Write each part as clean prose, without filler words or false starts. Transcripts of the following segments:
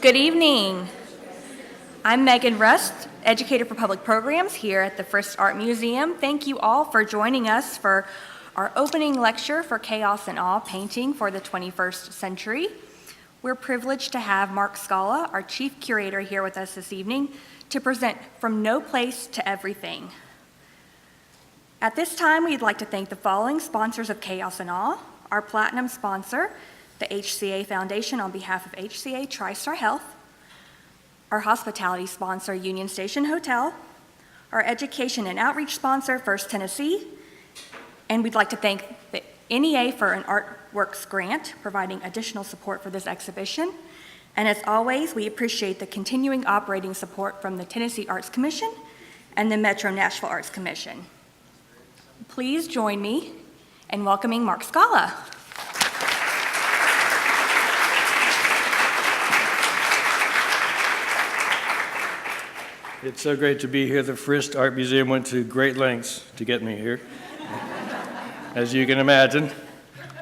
Good evening. I'm Megan Rust, educator for public programs here at the Frist Art Museum. Thank you all for joining us for our opening lecture for Chaos and Awe Painting for the 21st Century. We're privileged to have Mark Scala, our chief curator, here with us this evening to present From No Place to Everything. At this time, we'd like to thank the following sponsors of Chaos and Awe: our platinum sponsor, the HCA Foundation on behalf of HCA TriStar Health, our hospitality sponsor, Union Station Hotel, our education and outreach sponsor, First Tennessee, and we'd like to thank the NEA for an Artworks grant, providing additional support for this exhibition. And as always, we appreciate the continuing operating support from the Tennessee Arts Commission and the Metro Nashville Arts Commission. Please join me in welcoming Mark Scala. It's so great to be here. The Frist Art Museum went to great lengths to get me here. As you can imagine,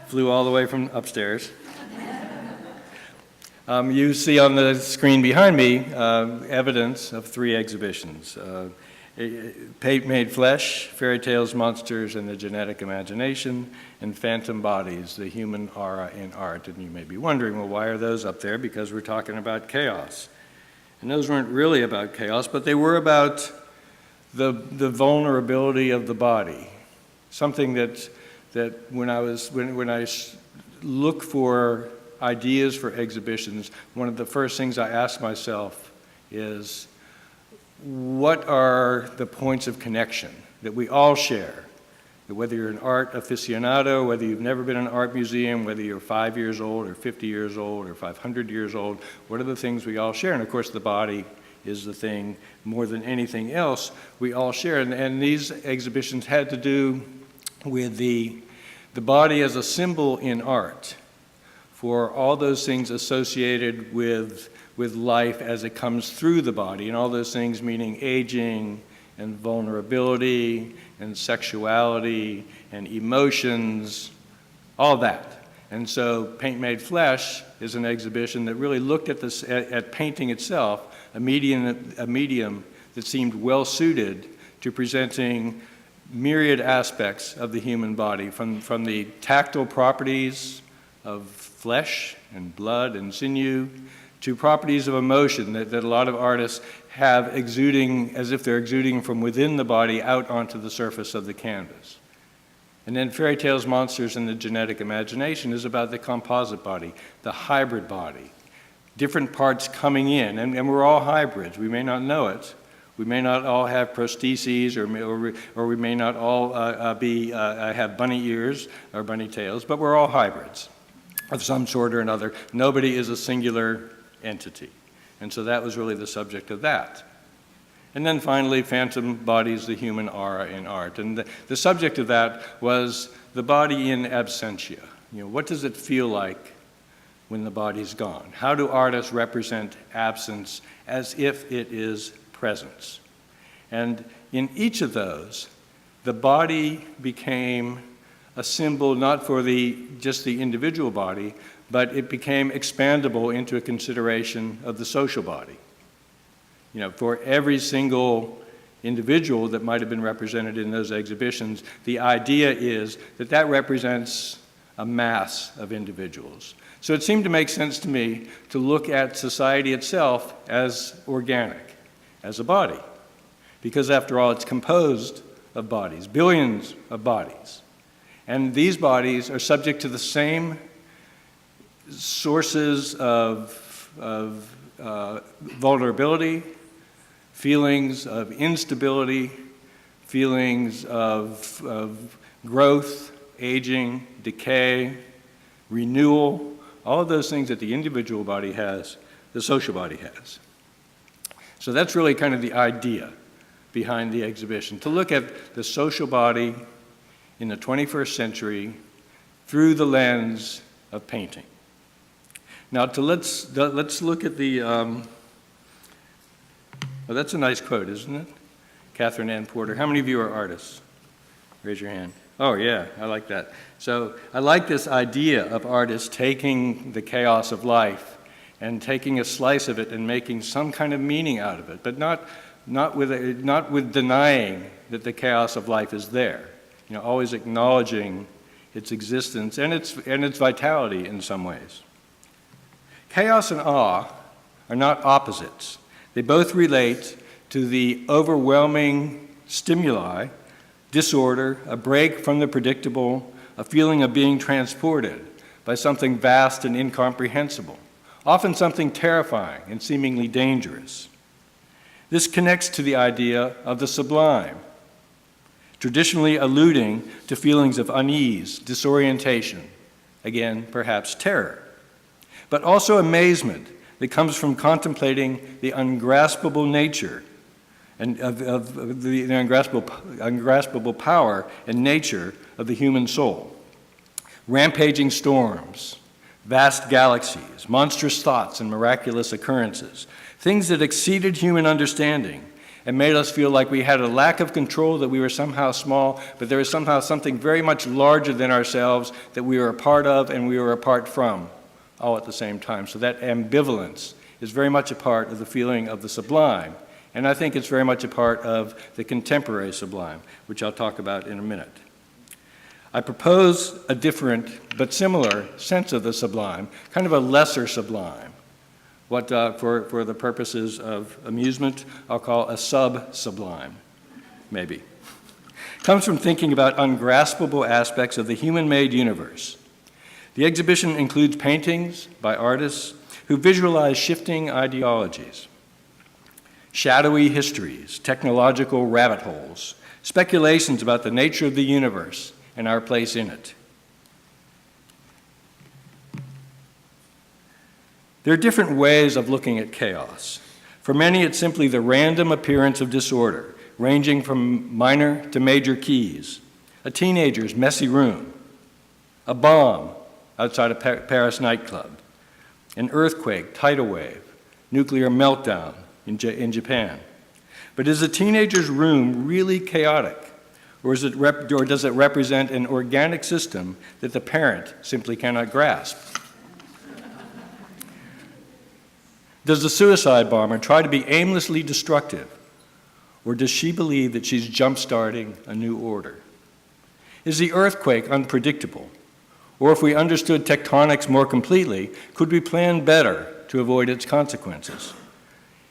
flew all the way from upstairs. You see on the screen behind me evidence of 3 exhibitions. Paint Made Flesh, Fairy Tales, Monsters, and the Genetic Imagination, and Phantom Bodies, the Human Aura in Art. And you may be wondering, well, why are those up there? Because we're talking about chaos. And those weren't really about chaos, but they were about the vulnerability of the body. Something that when I look for ideas for exhibitions, one of the first things I ask myself is, what are the points of connection that we all share? Whether you're an art aficionado, whether you've never been in an art museum, whether you're 5 years old or 50 years old or 500 years old, what are the things we all share? And of course, the body is the thing more than anything else we all share. And these exhibitions had to do with the body as a symbol in art for all those things associated with life as it comes through the body, and all those things meaning aging and vulnerability and sexuality and emotions, all that. And so Paint Made Flesh is an exhibition that really looked at painting itself, a medium that seemed well suited to presenting myriad aspects of the human body, from the tactile properties of flesh and blood and sinew to properties of emotion that a lot of artists have exuding, as if they're exuding from within the body out onto the surface of the canvas. And then Fairy Tales, Monsters, and the Genetic Imagination is about the composite body, the hybrid body, different parts coming in, and we're all hybrids. We may not know it. We may not all have prostheses, or we may not all have bunny ears or bunny tails, but we're all hybrids of some sort or another. Nobody is a singular entity. And so that was really the subject of that. And then finally, Phantom Bodies, the Human Aura in Art. And the subject of that was the body in absentia. What does it feel like when the body's gone? How do artists represent absence as if it is presence? And in each of those, the body became a symbol not for just the individual body, but it became expandable into a consideration of the social body. For every single individual that might have been represented in those exhibitions, the idea is that represents a mass of individuals. So it seemed to make sense to me to look at society itself as organic, as a body. Because after all, it's composed of bodies, billions of bodies. And these bodies are subject to the same sources of vulnerability, feelings of instability, feelings of growth, aging, decay, renewal, all of those things that the individual body has, the social body has. So that's really kind of the idea behind the exhibition, to look at the social body in the 21st century through the lens of painting. Now, let's look at the, well, that's a nice quote, isn't it? Catherine Ann Porter. How many of you are artists? Raise your hand. Oh, yeah, I like that. So I like this idea of artists taking the chaos of life and taking a slice of it and making some kind of meaning out of it, but not with denying that the chaos of life is there. Always acknowledging its existence and its vitality in some ways. Chaos and awe are not opposites. They both relate to the overwhelming stimuli, disorder, a break from the predictable, a feeling of being transported by something vast and incomprehensible, often something terrifying and seemingly dangerous. This connects to the idea of the sublime, traditionally alluding to feelings of unease, disorientation, again, perhaps terror, but also amazement that comes from contemplating the ungraspable nature and of the ungraspable power and nature of the human soul. Rampaging storms, vast galaxies, monstrous thoughts and miraculous occurrences, things that exceeded human understanding and made us feel like we had a lack of control, that we were somehow small, but there was somehow something very much larger than ourselves that we were a part of and we were apart from, all at the same time. So that ambivalence is very much a part of the feeling of the sublime, and I think it's very much a part of the contemporary sublime, which I'll talk about in a minute. I propose a different but similar sense of the sublime, kind of a lesser sublime, what for the purposes of amusement I'll call a sub-sublime, maybe. Comes from thinking about ungraspable aspects of the human-made universe. The exhibition includes paintings by artists who visualize shifting ideologies, shadowy histories, technological rabbit holes, speculations about the nature of the universe and our place in it. There are different ways of looking at chaos. For many, it's simply the random appearance of disorder, ranging from minor to major keys, a teenager's messy room, a bomb outside a Paris nightclub, an earthquake, tidal wave, nuclear meltdown in Japan. But is a teenager's room really chaotic, or does it represent an organic system that the parent simply cannot grasp? Does the suicide bomber try to be aimlessly destructive, or does she believe that she's jump-starting a new order? Is the earthquake unpredictable? Or if we understood tectonics more completely, could we plan better to avoid its consequences?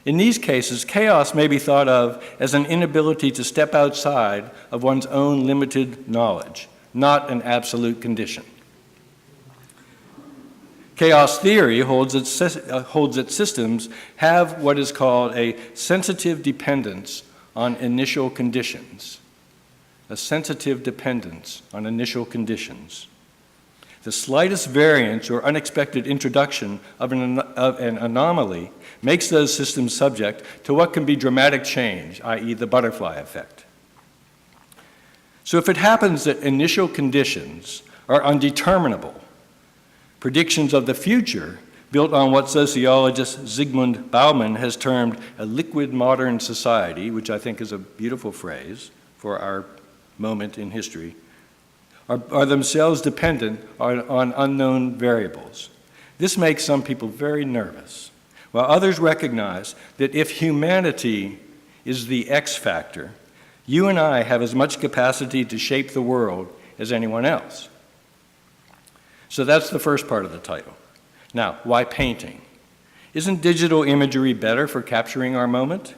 In these cases, chaos may be thought of as an inability to step outside of one's own limited knowledge, not an absolute condition. Chaos theory holds that systems have what is called a sensitive dependence on initial conditions. A sensitive dependence on initial conditions. The slightest variance or unexpected introduction of an anomaly makes those systems subject to what can be dramatic change, i.e. the butterfly effect. So if it happens that initial conditions are undeterminable, predictions of the future built on what sociologist Zygmunt Bauman has termed a liquid modern society, which I think is a beautiful phrase for our moment in history, are themselves dependent on unknown variables. This makes some people very nervous, while others recognize that if humanity is the X factor, you and I have as much capacity to shape the world as anyone else. So that's the first part of the title. Now, why painting? Isn't digital imagery better for capturing our moment?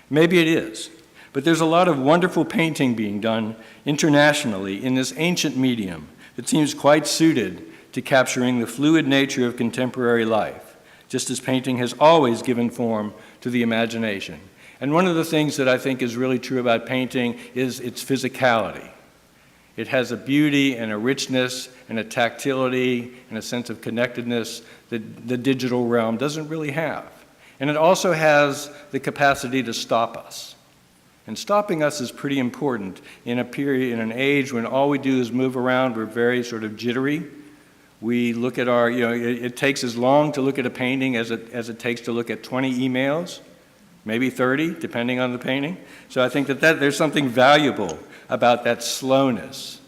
Maybe it is. But there's a lot of wonderful painting being done internationally in this ancient medium that seems quite suited to capturing the fluid nature of contemporary life, just as painting has always given form to the imagination. And one of the things that I think is really true about painting is its physicality. It has a beauty and a richness and a tactility and a sense of connectedness that the digital realm doesn't really have. And it also has the capacity to stop us. And stopping us is pretty important in a period, in an age when all we do is move around. We're very sort of jittery. We look at our, it takes as long to look at a painting as it takes to look at 20 emails, maybe 30, depending on the painting. So I think that there's something valuable about that slowness,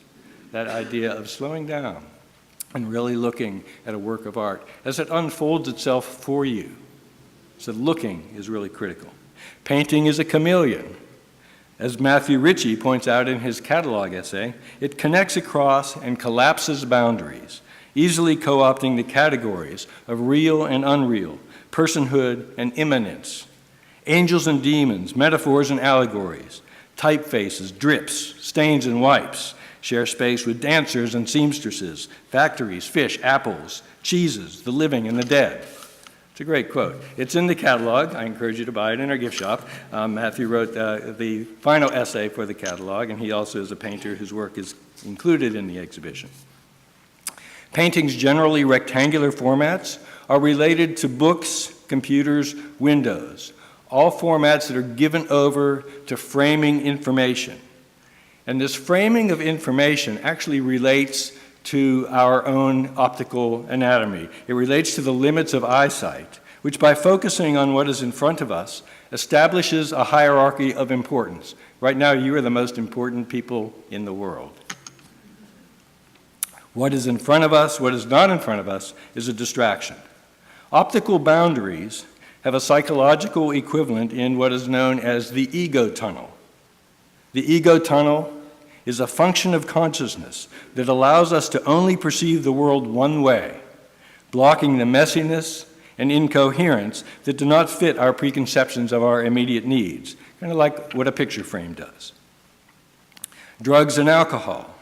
that idea of slowing down. and really looking at a work of art as it unfolds itself for you. So looking is really critical. Painting is a chameleon. As Matthew Ritchie points out in his catalog essay, it connects across and collapses boundaries, easily co-opting the categories of real and unreal, personhood and immanence, angels and demons, metaphors and allegories, typefaces, drips, stains and wipes, share space with dancers and seamstresses, factories, fish, apples, cheeses, the living and the dead. It's a great quote. It's in the catalog. I encourage you to buy it in our gift shop. Matthew wrote the final essay for the catalog, and he also is a painter whose work is included in the exhibition. Paintings' generally rectangular formats are related to books, computers, windows, all formats that are given over to framing information. And this framing of information actually relates to our own optical anatomy. It relates to the limits of eyesight, which by focusing on what is in front of us, establishes a hierarchy of importance. Right now, you are the most important people in the world. What is in front of us, what is not in front of us, is a distraction. Optical boundaries have a psychological equivalent in what is known as the ego tunnel. The ego tunnel is a function of consciousness that allows us to only perceive the world one way, blocking the messiness and incoherence that do not fit our preconceptions of our immediate needs, kind of like what a picture frame does. Drugs and alcohol,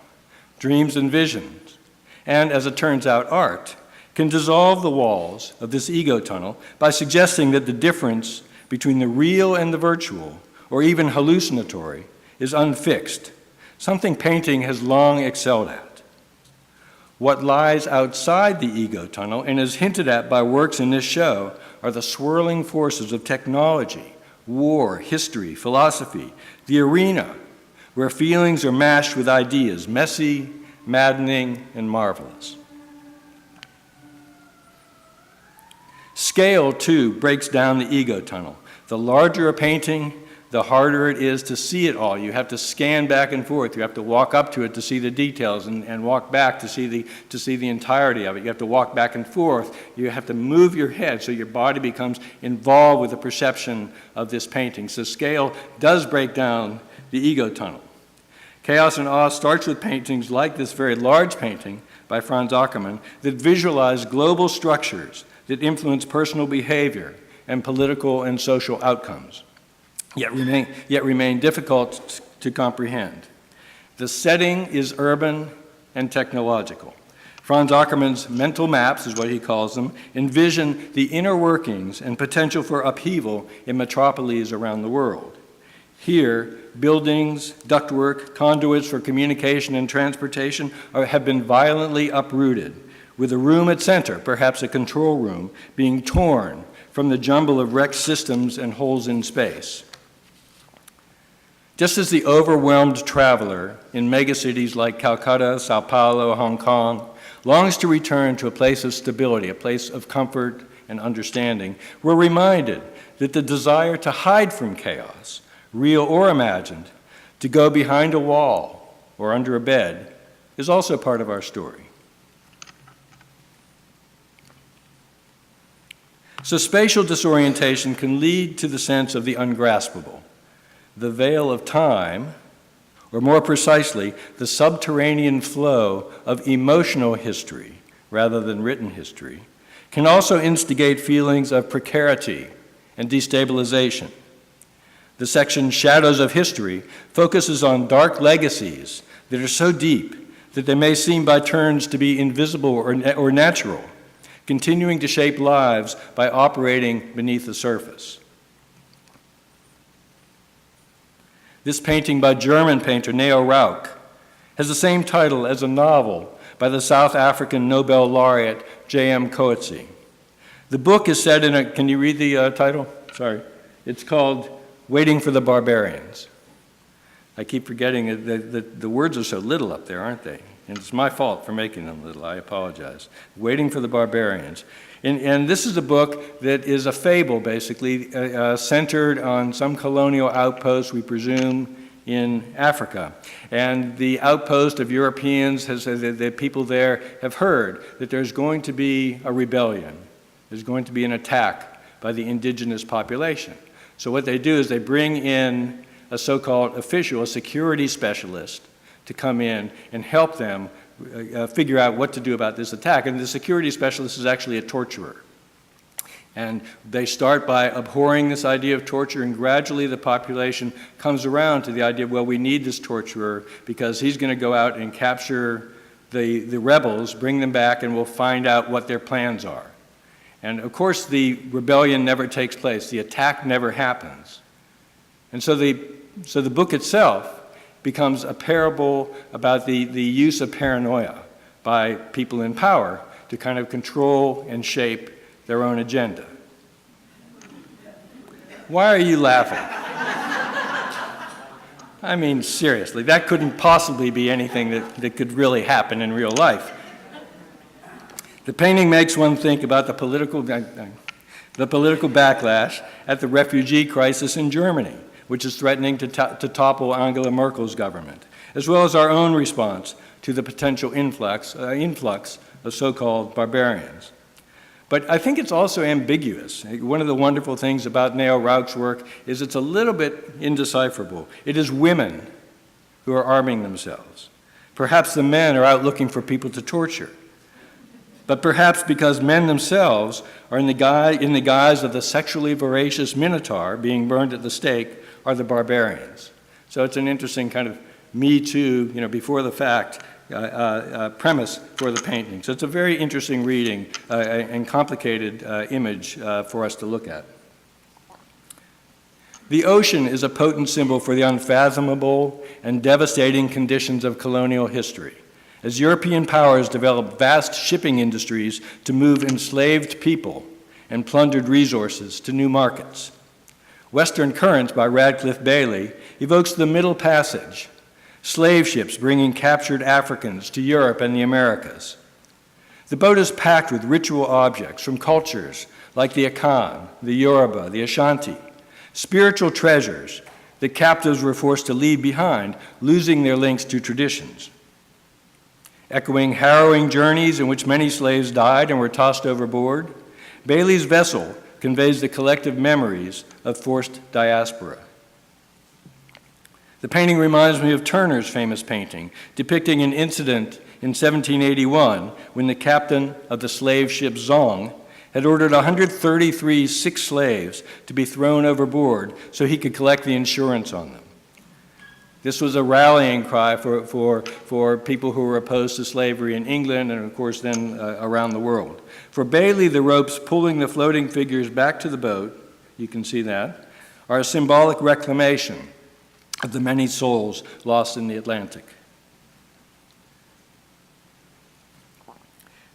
dreams and visions, and as it turns out, art, can dissolve the walls of this ego tunnel by suggesting that the difference between the real and the virtual, or even hallucinatory, is unfixed, something painting has long excelled at. What lies outside the ego tunnel and is hinted at by works in this show are the swirling forces of technology, war, history, philosophy, the arena where feelings are mashed with ideas, messy, maddening, and marvelous. Scale, too, breaks down the ego tunnel. The larger a painting, the harder it is to see it all. You have to scan back and forth. You have to walk up to it to see the details and walk back to see the entirety of it. You have to walk back and forth. You have to move your head so your body becomes involved with the perception of this painting. So scale does break down the ego tunnel. Chaos and Awe starts with paintings like this very large painting by Franz Aukerman that visualize global structures that influence personal behavior and political and social outcomes, yet remain difficult to comprehend. The setting is urban and technological. Franz Aukerman's mental maps, is what he calls them, envision the inner workings and potential for upheaval in metropolises around the world. Here, buildings, ductwork, conduits for communication and transportation have been violently uprooted, with a room at center, perhaps a control room, being torn from the jumble of wrecked systems and holes in space. Just as the overwhelmed traveler in megacities like Calcutta, Sao Paulo, Hong Kong longs to return to a place of stability, a place of comfort and understanding, we're reminded that the desire to hide from chaos, real or imagined, to go behind a wall or under a bed, is also part of our story. So spatial disorientation can lead to the sense of the ungraspable, the veil of time, or more precisely, the subterranean flow of emotional history rather than written history, can also instigate feelings of precarity and destabilization. The section Shadows of History focuses on dark legacies that are so deep that they may seem by turns to be invisible or natural, continuing to shape lives by operating beneath the surface. This painting by German painter Neo Rauch has the same title as a novel by the South African Nobel laureate J.M. Coetzee. The book is set in a, can you read the title? Sorry. It's called Waiting for the Barbarians. I keep forgetting the words are so little up there, aren't they? And it's my fault for making them little. I apologize. Waiting for the Barbarians. And this is a book that is a fable, basically, centered on some colonial outpost, we presume, in Africa. And the outpost of Europeans, the people there have heard that there's going to be a rebellion. There's going to be an attack by the indigenous population. So what they do is they bring in a so-called official, a security specialist, to come in and help them figure out what to do about this attack. And the security specialist is actually a torturer. And they start by abhorring this idea of torture, and gradually the population comes around to the idea, well, we need this torturer because he's going to go out and capture the rebels, bring them back, and we'll find out what their plans are. And of course, the rebellion never takes place. The attack never happens. And so the book itself becomes a parable about the use of paranoia by people in power to kind of control and shape their own agenda. Why are you laughing? I mean, seriously, that couldn't possibly be anything that could really happen in real life. The painting makes one think about the political backlash at the refugee crisis in Germany, which is threatening to topple Angela Merkel's government, as well as our own response to the potential influx of so-called barbarians. But I think it's also ambiguous. One of the wonderful things about Neo Rauch's work is it's a little bit indecipherable. It is women who are arming themselves. Perhaps the men are out looking for people to torture. But perhaps because men themselves are in the guise of the sexually voracious minotaur being burned at the stake are the barbarians. So it's an interesting kind of Me Too, before the fact premise for the painting. So it's a very interesting reading and complicated image for us to look at. The ocean is a potent symbol for the unfathomable and devastating conditions of colonial history, as European powers developed vast shipping industries to move enslaved people and plundered resources to new markets. Western Currents by Radcliffe Bailey evokes the Middle Passage, slave ships bringing captured Africans to Europe and the Americas. The boat is packed with ritual objects from cultures like the Akan, the Yoruba, the Ashanti, spiritual treasures that captives were forced to leave behind, losing their links to traditions. Echoing harrowing journeys in which many slaves died and were tossed overboard, Bailey's vessel conveys the collective memories of forced diaspora. The painting reminds me of Turner's famous painting, depicting an incident in 1781 when the captain of the slave ship Zong had ordered 133 sick slaves to be thrown overboard so he could collect the insurance on them. This was a rallying cry for people who were opposed to slavery in England and, of course, then around the world. For Bailey, the ropes pulling the floating figures back to the boat, you can see that, are a symbolic reclamation of the many souls lost in the Atlantic.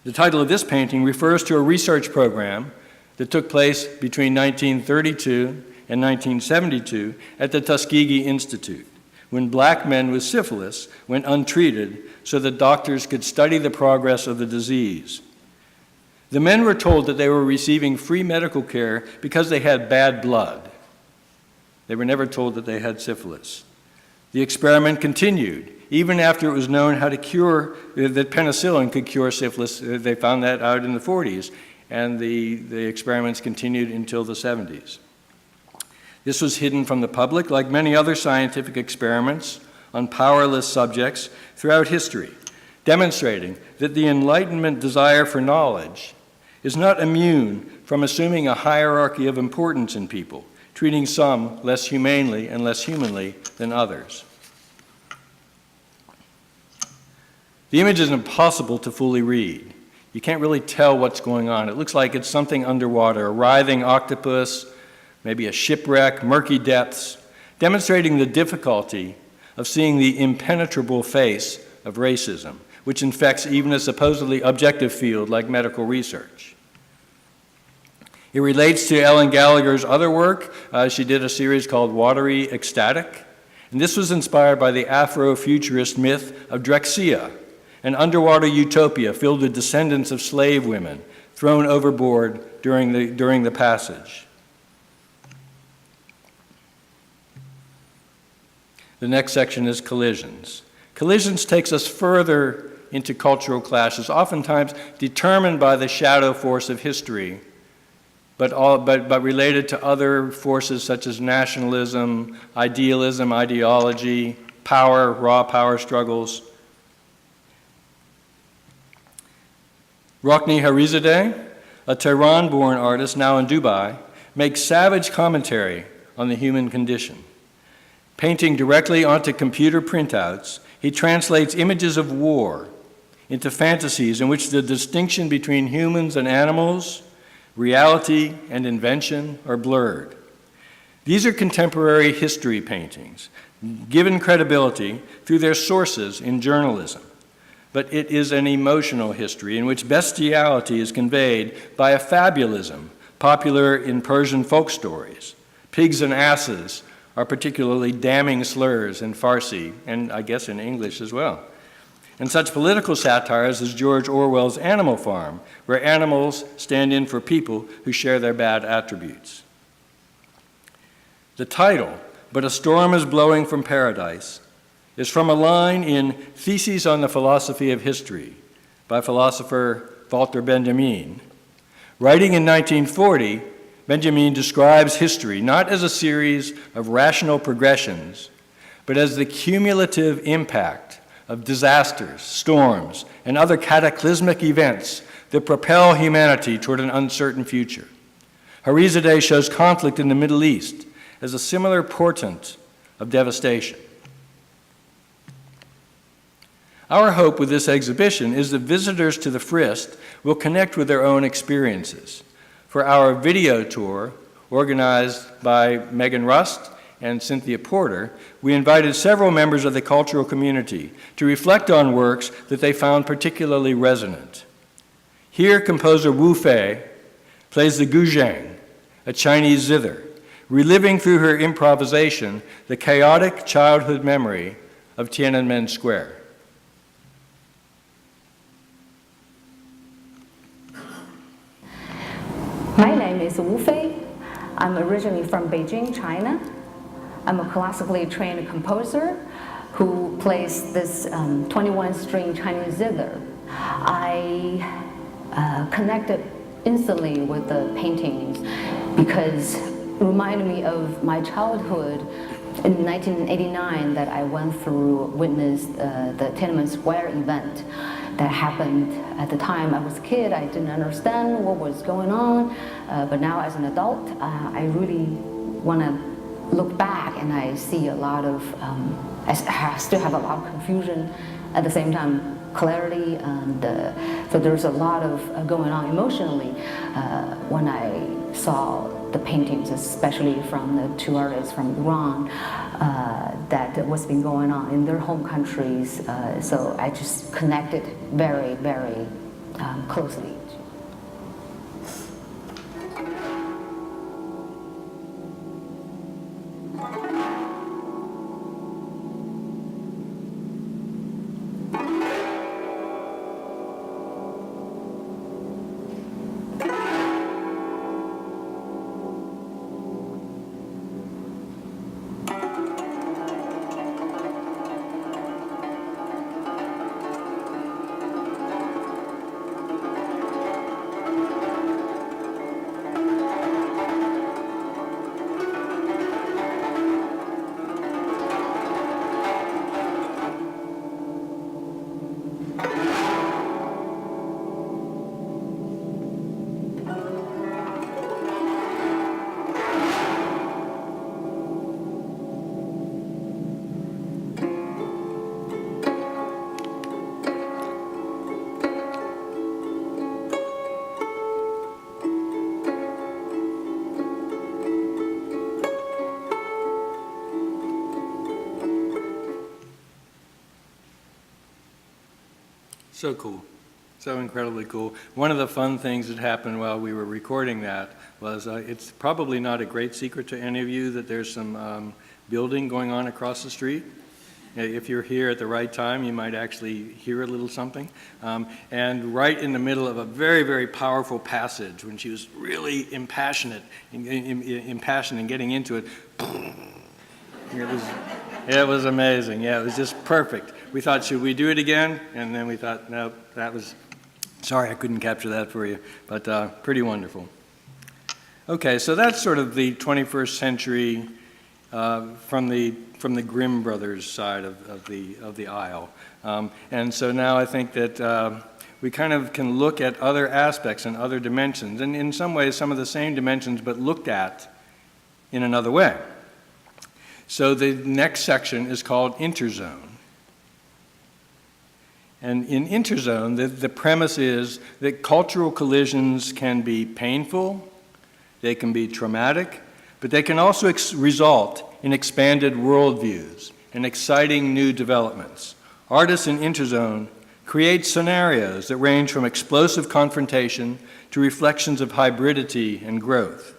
The title of this painting refers to a research program that took place between 1932 and 1972 at the Tuskegee Institute, when black men with syphilis went untreated so that doctors could study the progress of the disease. The men were told that they were receiving free medical care because they had bad blood. They were never told that they had syphilis. The experiment continued, even after it was known how to cure, that penicillin could cure syphilis. They found that out in the 40s, and the experiments continued until the 70s. This was hidden from the public, like many other scientific experiments on powerless subjects throughout history, demonstrating that the Enlightenment desire for knowledge is not immune from assuming a hierarchy of importance in people, treating some less humanely and less humanly than others. The image is impossible to fully read. You can't really tell what's going on. It looks like it's something underwater, a writhing octopus, maybe a shipwreck, murky depths, demonstrating the difficulty of seeing the impenetrable face of racism, which infects even a supposedly objective field like medical research. It relates to Ellen Gallagher's other work. She did a series called Watery Ecstatic, and this was inspired by the Afrofuturist myth of Drexcia, an underwater utopia filled with descendants of slave women thrown overboard during the passage. The next section is collisions. Collisions takes us further into cultural clashes, oftentimes determined by the shadow force of history, but related to other forces such as nationalism, idealism, ideology, power, raw power struggles. Rockne Harizadeh, a Tehran-born artist now in Dubai, makes savage commentary on the human condition. Painting directly onto computer printouts, he translates images of war into fantasies in which the distinction between humans and animals, reality and invention are blurred. These are contemporary history paintings, given credibility through their sources in journalism. But it is an emotional history in which bestiality is conveyed by a fabulism popular in Persian folk stories. Pigs and asses are particularly damning slurs in Farsi, and I guess in English as well. And such political satires as George Orwell's Animal Farm, where animals stand in for people who share their bad attributes. The title, "But a Storm is Blowing from Paradise," is from a line in Theses on the Philosophy of History by philosopher Walter Benjamin. Writing in 1940, Benjamin describes history not as a series of rational progressions, but as the cumulative impact of disasters, storms, and other cataclysmic events that propel humanity toward an uncertain future. Harizadeh shows conflict in the Middle East as a similar portent of devastation. Our hope with this exhibition is that visitors to the Frist will connect with their own experiences. For our video tour, organized by Megan Rust and Cynthia Porter, we invited several members of the cultural community to reflect on works that they found particularly resonant. Here, composer Wu Fei plays the guzheng, a Chinese zither, reliving through her improvisation the chaotic childhood memory of Tiananmen Square. My name is Wu Fei. I'm originally from Beijing, China. I'm a classically trained composer who plays this 21-string Chinese zither. I connected instantly with the paintings because it reminded me of my childhood in 1989 that I witnessed the Tiananmen Square event that happened at the time I was a kid. I didn't understand what was going on, but now as an adult, I really want to look back and I see a lot of, I still have a lot of confusion, at the same time clarity, and so there's a lot of going on emotionally when I saw the paintings, especially from the two artists from Iran, that what's been going on in their home countries. So I just connected very, very closely. So cool. So incredibly cool. One of the fun things that happened while we were recording that was, it's probably not a great secret to any of you that there's some building going on across the street. If you're here at the right time, you might actually hear a little something. And right in the middle of a very, very powerful passage, when she was really impassioned and getting into it, it was It was amazing. Yeah, it was just perfect. We thought, should we do it again? And then we thought, no, that was, sorry I couldn't capture that for you, but pretty wonderful. Okay, so that's sort of the 21st century from the Grimm brothers side of the aisle. And so now I think that we kind of can look at other aspects and other dimensions, and in some ways some of the same dimensions, but looked at in another way. So the next section is called Interzone. And in Interzone, the premise is that cultural collisions can be painful, they can be traumatic, but they can also result in expanded worldviews and exciting new developments. Artists in Interzone create scenarios that range from explosive confrontation to reflections of hybridity and growth.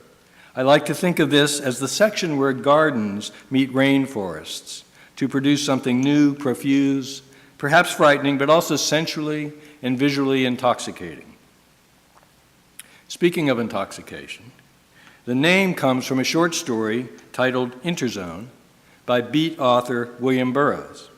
I like to think of this as the section where gardens meet rainforests to produce something new, profuse, perhaps frightening, but also sensually and visually intoxicating. Speaking of intoxication, the name comes from a short story titled Interzone by beat author William Burroughs,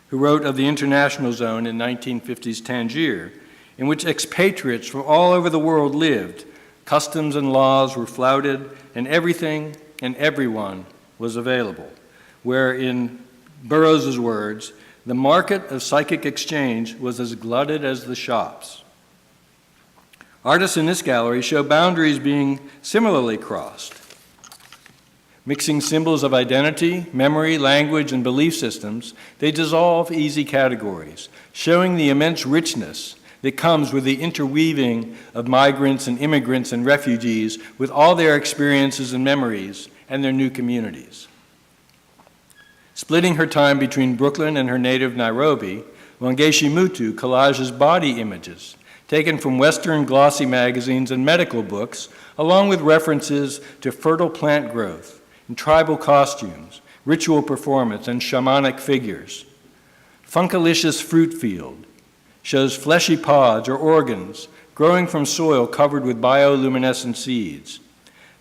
who wrote of the international zone in 1950s Tangier, in which expatriates from all over the world lived. Customs and laws were flouted, and everything and everyone was available, where, in Burroughs' words, the market of psychic exchange was as glutted as the shops. Artists in this gallery show boundaries being similarly crossed. Mixing symbols of identity, memory, language, and belief systems, they dissolve easy categories, showing the immense richness that comes with the interweaving of migrants and immigrants and refugees with all their experiences and memories and their new communities. Splitting her time between Brooklyn and her native Nairobi, Wangechi Mutu collages body images taken from Western glossy magazines and medical books, along with references to fertile plant growth and tribal costumes, ritual performance, and shamanic figures. Funkalicious Fruit Field shows fleshy pods or organs growing from soil covered with bioluminescent seeds.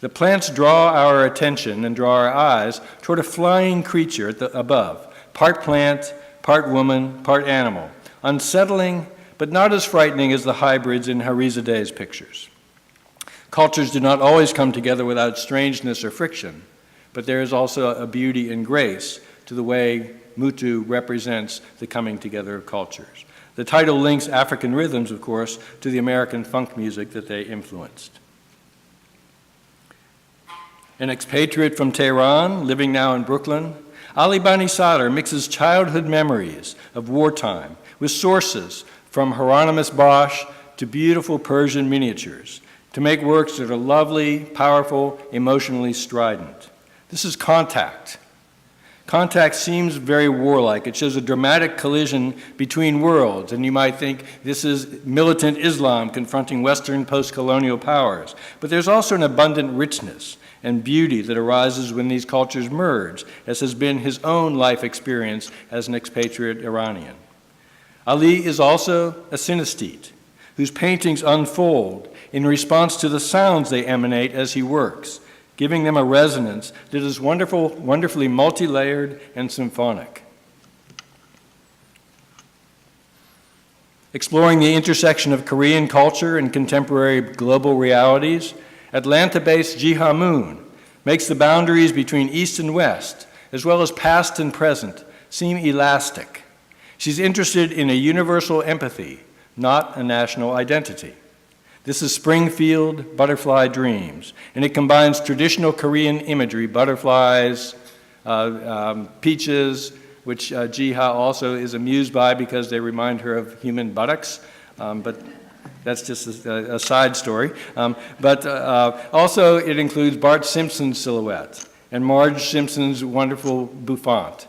The plants draw our attention and draw our eyes toward a flying creature above, part plant, part woman, part animal, unsettling but not as frightening as the hybrids in Harizade's pictures. Cultures do not always come together without strangeness or friction, but there is also a beauty and grace to the way Mutu represents the coming together of cultures. The title links African rhythms, of course, to the American funk music that they influenced. An expatriate from Tehran, living now in Brooklyn, Ali Bani Sadr mixes childhood memories of wartime with sources from Hieronymus Bosch to beautiful Persian miniatures to make works that are lovely, powerful, emotionally strident. This is Contact. Contact seems very warlike. It shows a dramatic collision between worlds, and you might think this is militant Islam confronting Western post-colonial powers. But there's also an abundant richness and beauty that arises when these cultures merge, as has been his own life experience as an expatriate Iranian. Ali is also a synesthete, whose paintings unfold in response to the sounds they emanate as he works, giving them a resonance that is wonderfully multi-layered and symphonic. Exploring the intersection of Korean culture and contemporary global realities, Atlanta-based Jihyun makes the boundaries between East and West, as well as past and present, seem elastic. She's interested in a universal empathy, not a national identity. This is Springfield, Butterfly Dreams, and it combines traditional Korean imagery, butterflies, peaches, which Jiha also is amused by because they remind her of human buttocks, but that's just a side story. But also it includes Bart Simpson's silhouette and Marge Simpson's wonderful bouffant,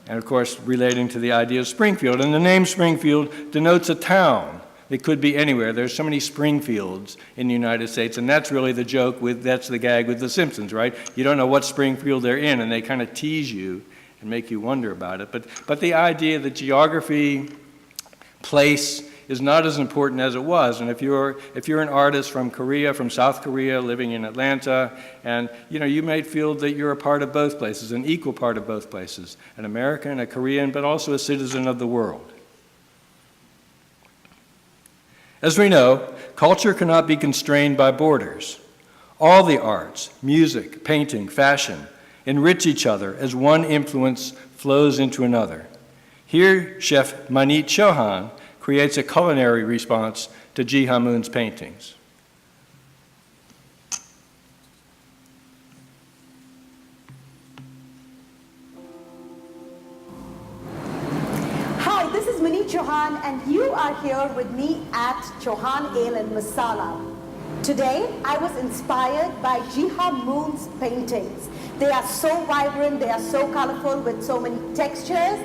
and of course relating to the idea of Springfield. And the name Springfield denotes a town. It could be anywhere. There's so many Springfields in the United States, and that's really the joke that's the gag with The Simpsons, right? You don't know what Springfield they're in, and they kind of tease you and make you wonder about it. But the idea that geography, place, is not as important as it was. And if you're an artist from Korea, from South Korea, living in Atlanta, and you may feel that you're a part of both places, an equal part of both places, an American, a Korean, but also a citizen of the world. As we know, culture cannot be constrained by borders. All the arts, music, painting, fashion, enrich each other as one influence flows into another. Here, Chef Maneet Chauhan creates a culinary response to Jihyun's paintings. Hi, this is Maneet Chauhan, and you are here with me at Chauhan Ale and Masala. Today, I was inspired by Jihyun's paintings. They are so vibrant, they are so colorful with so many textures.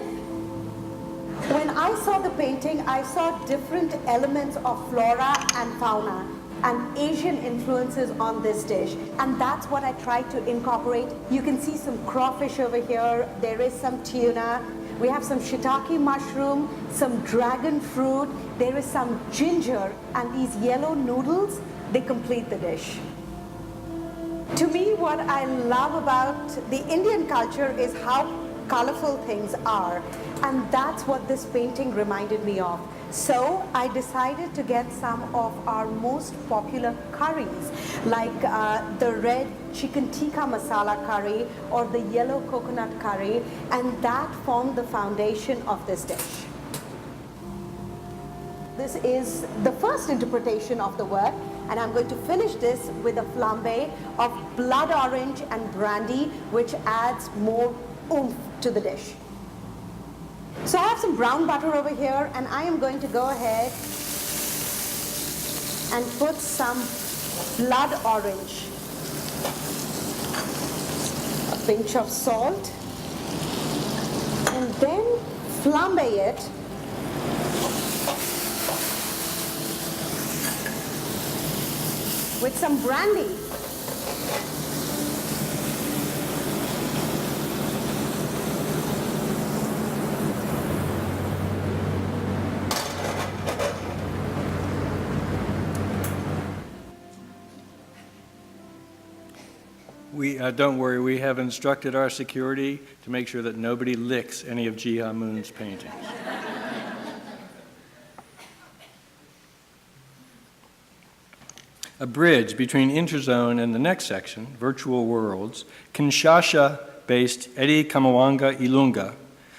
When I saw the painting, I saw different elements of flora and fauna and Asian influences on this dish. And that's what I tried to incorporate. You can see some crawfish over here. There is some tuna. We have some shiitake mushroom, some dragon fruit. There is some ginger, and these yellow noodles, they complete the dish. To me, what I love about the Indian culture is how colorful things are, and that's what this painting reminded me of. So I decided to get some of our most popular curries, like the red chicken tikka masala curry or the yellow coconut curry, and that formed the foundation of this dish. This is the first interpretation of the work, and I'm going to finish this with a flambe of blood orange and brandy, which adds more oomph to the dish. So I have some brown butter over here, and I am going to go ahead and put some blood orange, a pinch of salt, and then flambe it with some brandy. Don't worry, we have instructed our security to make sure that nobody licks any of Jihyun's paintings. A bridge between Interzone and the next section, Virtual Worlds, Kinshasa-based Eri Kamawanga Ilunga,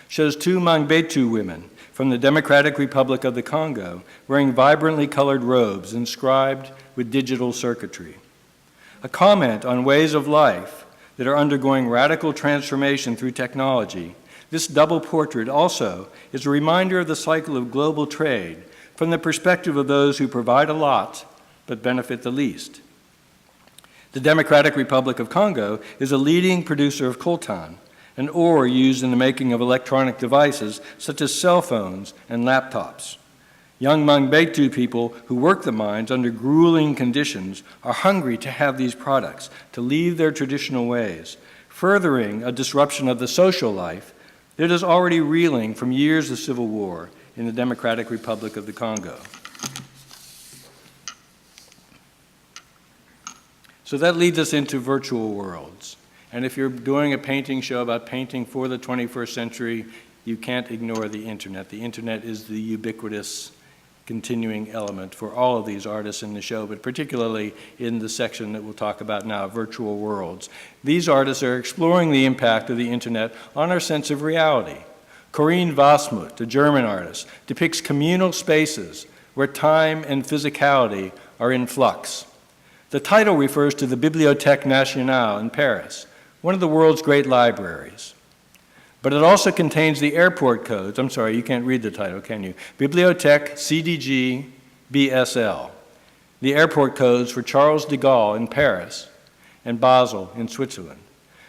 shows two Mangbetu women from the Democratic Republic of the Congo wearing vibrantly colored robes inscribed with digital circuitry. A comment on ways of life that are undergoing radical transformation through technology, this double portrait also is a reminder of the cycle of global trade from the perspective of those who provide a lot but benefit the least. The Democratic Republic of Congo is a leading producer of coltan, an ore used in the making of electronic devices such as cell phones and laptops. Young Mangbetu people who work the mines under grueling conditions are hungry to have these products, to leave their traditional ways, furthering a disruption of the social life that is already reeling from years of civil war in the Democratic Republic of the Congo. So that leads us into virtual worlds. And if you're doing a painting show about painting for the 21st century, you can't ignore the internet. The internet is the ubiquitous continuing element for all of these artists in the show, but particularly in the section that we'll talk about now, virtual worlds. These artists are exploring the impact of the internet on our sense of reality. Corinne Wasmuth, a German artist, depicts communal spaces where time and physicality are in flux. The title refers to the Bibliothèque Nationale in Paris, one of the world's great libraries. But it also contains the airport codes. I'm sorry, you can't read the title, can you? Bibliothèque CDG BSL, the airport codes for Charles de Gaulle in Paris and Basel in Switzerland.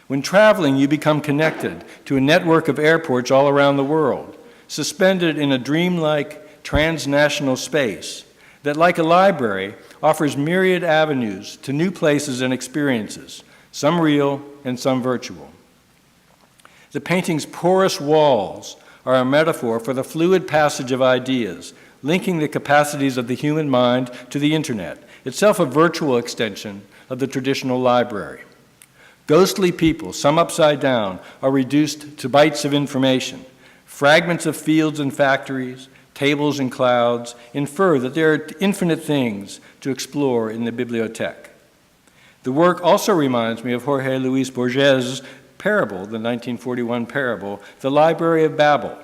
When traveling, you become connected to a network of airports all around the world, suspended in a dreamlike transnational space that, like a library, offers myriad avenues to new places and experiences, some real and some virtual. The painting's porous walls are a metaphor for the fluid passage of ideas, linking the capacities of the human mind to the internet, itself a virtual extension of the traditional library. Ghostly people, some upside down, are reduced to bytes of information. Fragments of fields and factories, tables and clouds infer that there are infinite things to explore in the bibliothèque. The work also reminds me of Jorge Luis Borges' parable, the 1941 parable, The Library of Babel,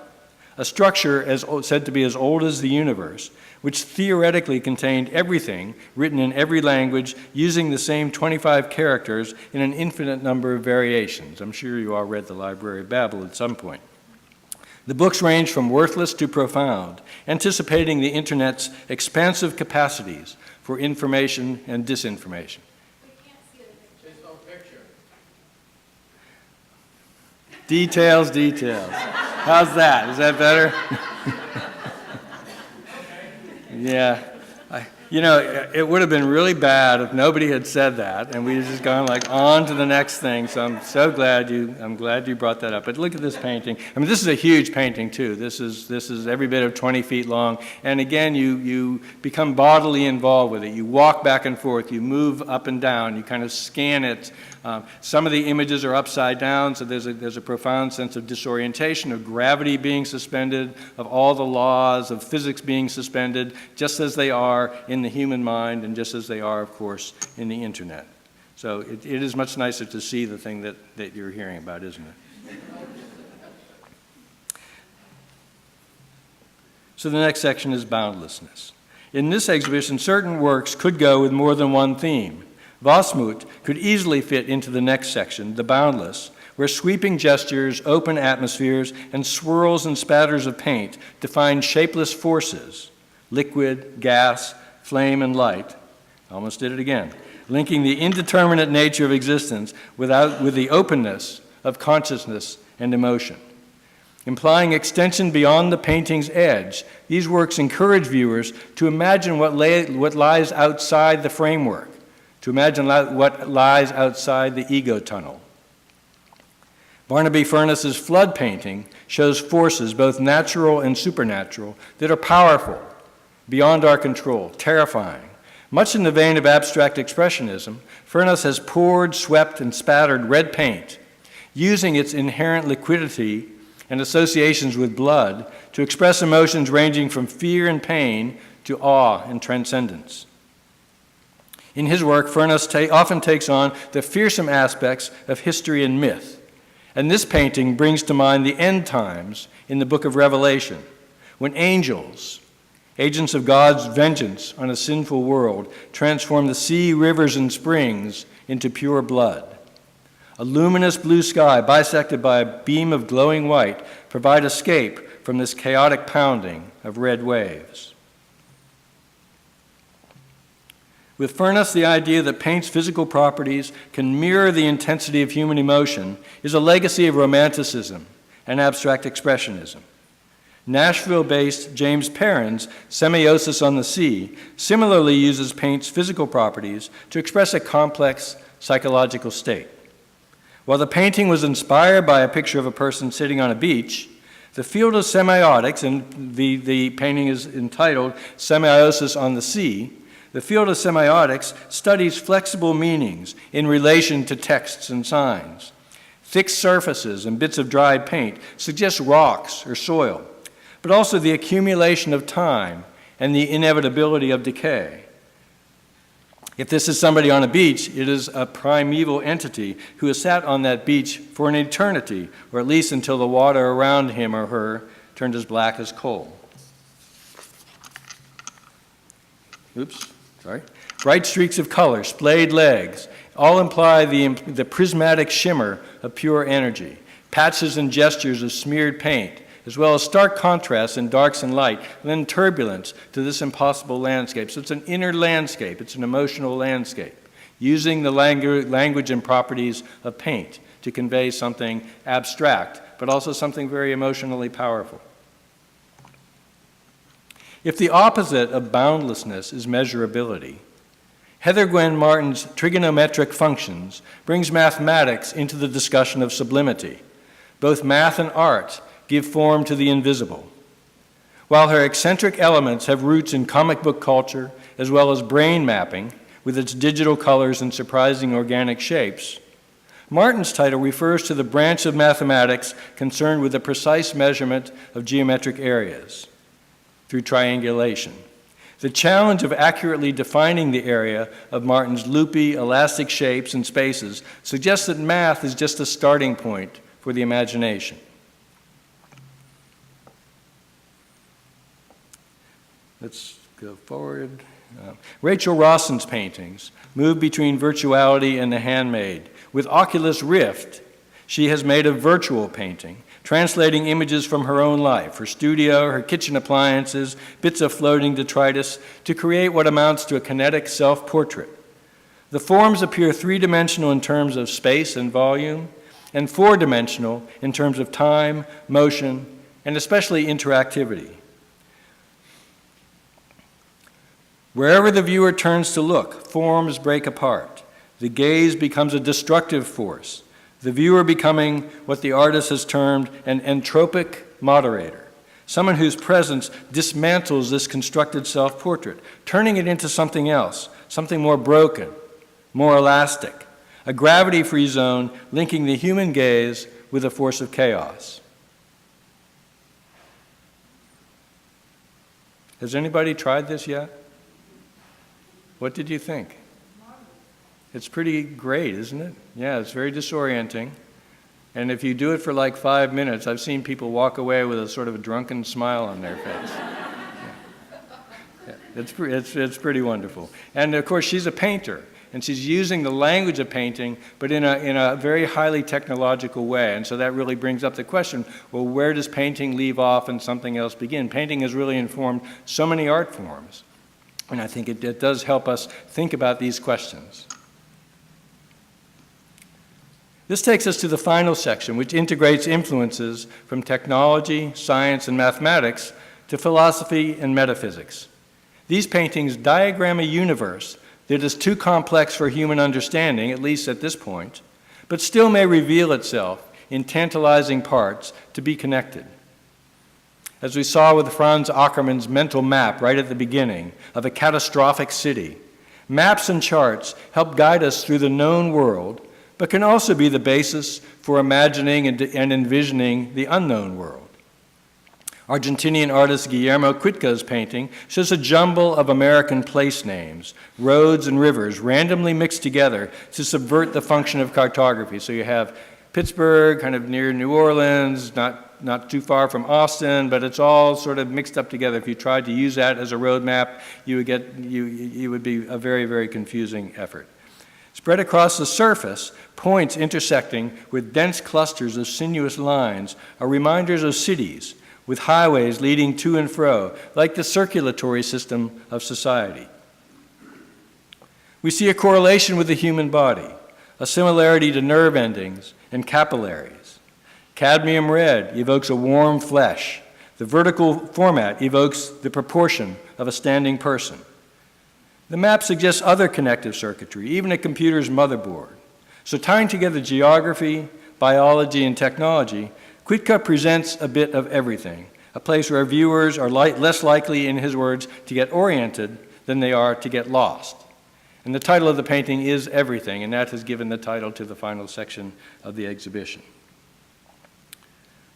a structure said to be as old as the universe, which theoretically contained everything written in every language using the same 25 characters in an infinite number of variations. I'm sure you all read The Library of Babel at some point. The books range from worthless to profound, anticipating the internet's expansive capacities for information and disinformation. Details, details. How's that? Is that better? Yeah. It would have been really bad if nobody had said that and we had just gone on to the next thing. So I'm glad you brought that up. But look at this painting. I mean, this is a huge painting too. This is every bit of 20 feet long. And again, you become bodily involved with it. You walk back and forth. You move up and down. You kind of scan it. Some of the images are upside down, so there's a profound sense of disorientation, of gravity being suspended, of all the laws of physics being suspended, just as they are in the human mind and just as they are, of course, in the internet. So it is much nicer to see the thing that you're hearing about, isn't it? So the next section is boundlessness. In this exhibition, certain works could go with more than one theme. Wasmut could easily fit into the next section, the boundless, where sweeping gestures, open atmospheres, and swirls and spatters of paint define shapeless forces, liquid, gas, flame, and light. Almost did it again. Linking the indeterminate nature of existence with the openness of consciousness and emotion. Implying extension beyond the painting's edge, these works encourage viewers to imagine what lies outside the framework, to imagine what lies outside the ego tunnel. Barnaby Furness's flood painting shows forces, both natural and supernatural, that are powerful, beyond our control, terrifying. Much in the vein of abstract expressionism, Furness has poured, swept, and spattered red paint, using its inherent liquidity and associations with blood to express emotions ranging from fear and pain to awe and transcendence. In his work, Furness often takes on the fearsome aspects of history and myth, and this painting brings to mind the end times in the book of Revelation, when angels, agents of God's vengeance on a sinful world, transform the sea, rivers, and springs into pure blood. A luminous blue sky bisected by a beam of glowing white provide escape from this chaotic pounding of red waves. With Furness, the idea that paint's physical properties can mirror the intensity of human emotion is a legacy of Romanticism and abstract expressionism. Nashville-based James Perrin's Semiosis on the Sea similarly uses paint's physical properties to express a complex psychological state. While the painting was inspired by a picture of a person sitting on a beach, the field of semiotics, and the painting is entitled Semiosis on the Sea, the field of semiotics studies flexible meanings in relation to texts and signs. Fixed surfaces and bits of dried paint suggest rocks or soil, but also the accumulation of time and the inevitability of decay. If this is somebody on a beach, it is a primeval entity who has sat on that beach for an eternity, or at least until the water around him or her turned as black as coal. Oops. Sorry. Bright streaks of color, splayed legs, all imply the prismatic shimmer of pure energy, patches and gestures of smeared paint, as well as stark contrasts in darks and light, and then turbulence to this impossible landscape. So it's an inner landscape, it's an emotional landscape, using the language and properties of paint to convey something abstract, but also something very emotionally powerful. If the opposite of boundlessness is measurability, Heather Gwen Martin's trigonometric functions brings mathematics into the discussion of sublimity. Both math and art give form to the invisible. While her eccentric elements have roots in comic book culture, as well as brain mapping, with its digital colors and surprising organic shapes, Martin's title refers to the branch of mathematics concerned with the precise measurement of geometric areas through triangulation. The challenge of accurately defining the area of Martin's loopy, elastic shapes and spaces suggests that math is just a starting point for the imagination. Let's go forward. Rachel Rawson's paintings move between virtuality and the handmade. With Oculus Rift, she has made a virtual painting, translating images from her own life, her studio, her kitchen appliances, bits of floating detritus, to create what amounts to a kinetic self-portrait. The forms appear three-dimensional in terms of space and volume, and four-dimensional in terms of time, motion, and especially interactivity. Wherever the viewer turns to look, forms break apart. The gaze becomes a destructive force, the viewer becoming what the artist has termed an entropic moderator, someone whose presence dismantles this constructed self-portrait, turning it into something else, something more broken, more elastic, a gravity-free zone linking the human gaze with a force of chaos. Has anybody tried this yet? What did you think? It's pretty great, isn't it? Yeah, it's very disorienting. And if you do it for like 5 minutes, I've seen people walk away with a sort of a drunken smile on their face. It's pretty wonderful. And of course, she's a painter, and she's using the language of painting, but in a very highly technological way. And so that really brings up the question, well, where does painting leave off and something else begin? Painting has really informed so many art forms. And I think it does help us think about these questions. This takes us to the final section, which integrates influences from technology, science, and mathematics to philosophy and metaphysics. These paintings diagram a universe that is too complex for human understanding, at least at this point, but still may reveal itself in tantalizing parts to be connected. As we saw with Franz Aukerman's mental map right at the beginning of a catastrophic city, maps and charts help guide us through the known world, but can also be the basis for imagining and envisioning the unknown world. Argentinian artist Guillermo Cuitca's painting shows a jumble of American place names, roads and rivers randomly mixed together to subvert the function of cartography. So you have Pittsburgh, kind of near New Orleans, not too far from Austin, but it's all sort of mixed up together. If you tried to use that as a road map, you would be a very, very confusing effort. Spread across the surface, points intersecting with dense clusters of sinuous lines are reminders of cities with highways leading to and fro, like the circulatory system of society. We see a correlation with the human body, a similarity to nerve endings and capillaries. Cadmium red evokes a warm flesh. The vertical format evokes the proportion of a standing person. The map suggests other connective circuitry, even a computer's motherboard. So tying together geography, biology, and technology, Cuitca presents a bit of everything, a place where viewers are less likely, in his words, to get oriented than they are to get lost. And the title of the painting is Everything, and that has given the title to the final section of the exhibition.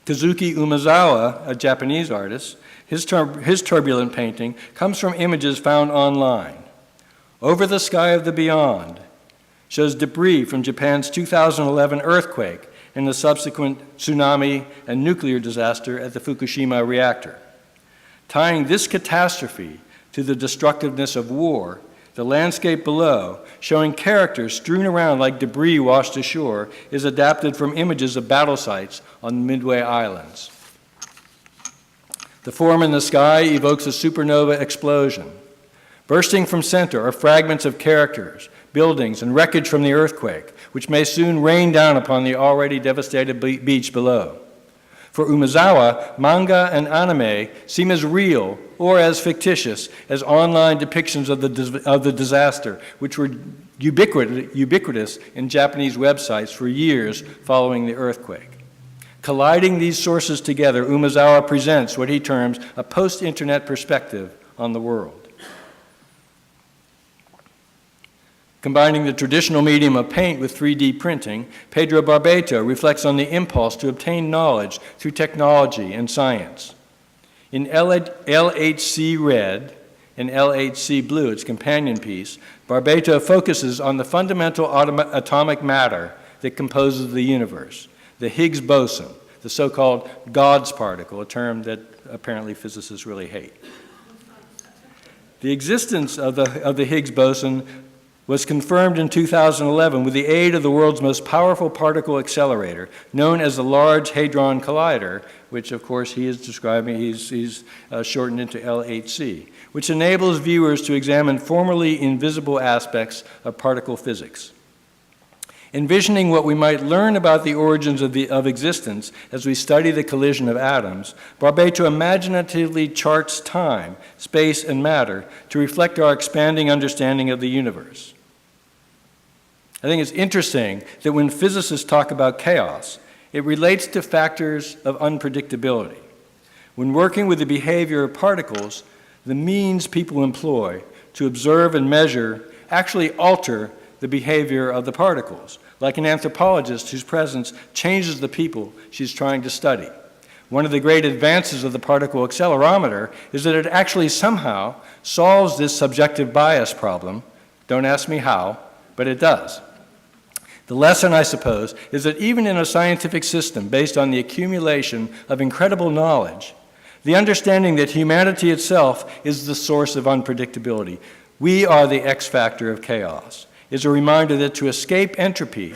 Tsuki Umezawa, a Japanese artist, his turbulent painting comes from images found online. Over the Sky of the Beyond shows debris from Japan's 2011 earthquake and the subsequent tsunami and nuclear disaster at the Fukushima reactor. Tying this catastrophe to the destructiveness of war, the landscape below, showing characters strewn around like debris washed ashore, is adapted from images of battle sites on the Midway Islands. The form in the sky evokes a supernova explosion. Bursting from center are fragments of characters, buildings, and wreckage from the earthquake, which may soon rain down upon the already devastated beach below. For Umezawa, manga and anime seem as real or as fictitious as online depictions of the disaster, which were ubiquitous in Japanese websites for years following the earthquake. Colliding these sources together, Umezawa presents what he terms a post-internet perspective on the world. Combining the traditional medium of paint with 3D printing, Pedro Barbato reflects on the impulse to obtain knowledge through technology and science. In LHC Red and LHC Blue, its companion piece, Barbato focuses on the fundamental atomic matter that composes the universe, the Higgs boson, the so-called God's particle, a term that apparently physicists really hate. The existence of the Higgs boson was confirmed in 2011 with the aid of the world's most powerful particle accelerator, known as the Large Hadron Collider, which of course he is describing, he's shortened into LHC, which enables viewers to examine formerly invisible aspects of particle physics. Envisioning what we might learn about the origins of existence as we study the collision of atoms, Barbato imaginatively charts time, space, and matter to reflect our expanding understanding of the universe. I think it's interesting that when physicists talk about chaos, it relates to factors of unpredictability. When working with the behavior of particles, the means people employ to observe and measure actually alter the behavior of the particles, like an anthropologist whose presence changes the people she's trying to study. One of the great advances of the particle accelerometer is that it actually somehow solves this subjective bias problem. Don't ask me how, but it does. The lesson, I suppose, is that even in a scientific system based on the accumulation of incredible knowledge, the understanding that humanity itself is the source of unpredictability, we are the X factor of chaos, is a reminder that to escape entropy,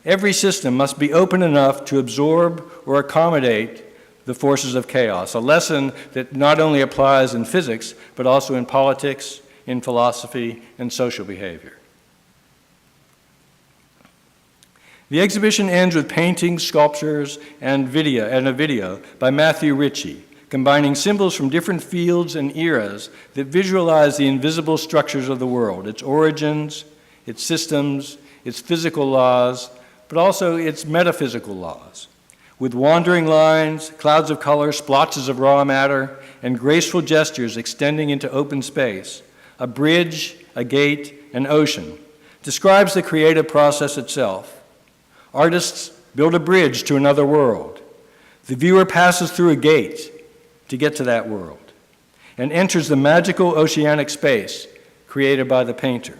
every system must be open enough to absorb or accommodate the forces of chaos, a lesson that not only applies in physics, but also in politics, in philosophy, and social behavior. The exhibition ends with paintings, sculptures, and a video by Matthew Ritchie, combining symbols from different fields and eras that visualize the invisible structures of the world, its origins, its systems, its physical laws, but also its metaphysical laws. With wandering lines, clouds of color, splotches of raw matter, and graceful gestures extending into open space, a bridge, a gate, an ocean, describes the creative process itself. Artists build a bridge to another world. The viewer passes through a gate to get to that world and enters the magical oceanic space created by the painter.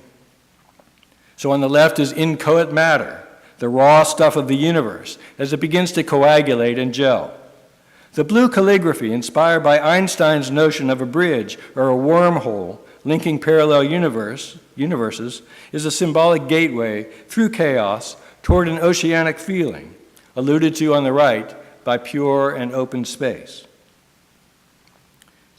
So on the left is inchoate matter, the raw stuff of the universe, as it begins to coagulate and gel. The blue calligraphy, inspired by Einstein's notion of a bridge or a wormhole linking parallel universes, is a symbolic gateway through chaos toward an oceanic feeling, alluded to on the right by pure and open space.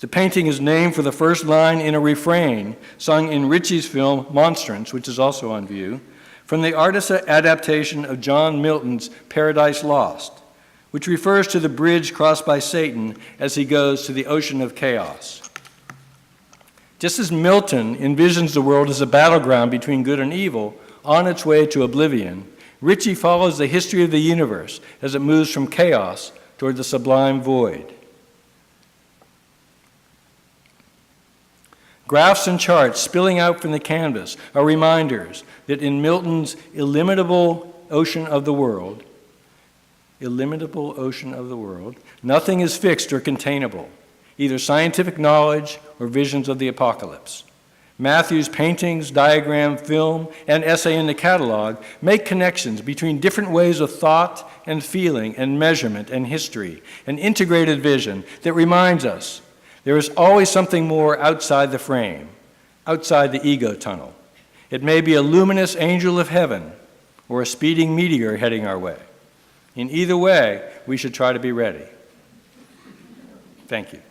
The painting is named for the first line in a refrain sung in Ritchie's film Monstrance, which is also on view, from the artist's adaptation of John Milton's Paradise Lost, which refers to the bridge crossed by Satan as he goes to the ocean of chaos. Just as Milton envisions the world as a battleground between good and evil on its way to oblivion, Ritchie follows the history of the universe as it moves from chaos toward the sublime void. Graphs and charts spilling out from the canvas are reminders that in Milton's illimitable ocean of the world, nothing is fixed or containable, either scientific knowledge or visions of the apocalypse. Matthew's paintings, diagram, film, and essay in the catalog make connections between different ways of thought and feeling and measurement and history, an integrated vision that reminds us there is always something more outside the frame, outside the ego tunnel. It may be a luminous angel of heaven or a speeding meteor heading our way. In either way, we should try to be ready. Thank you.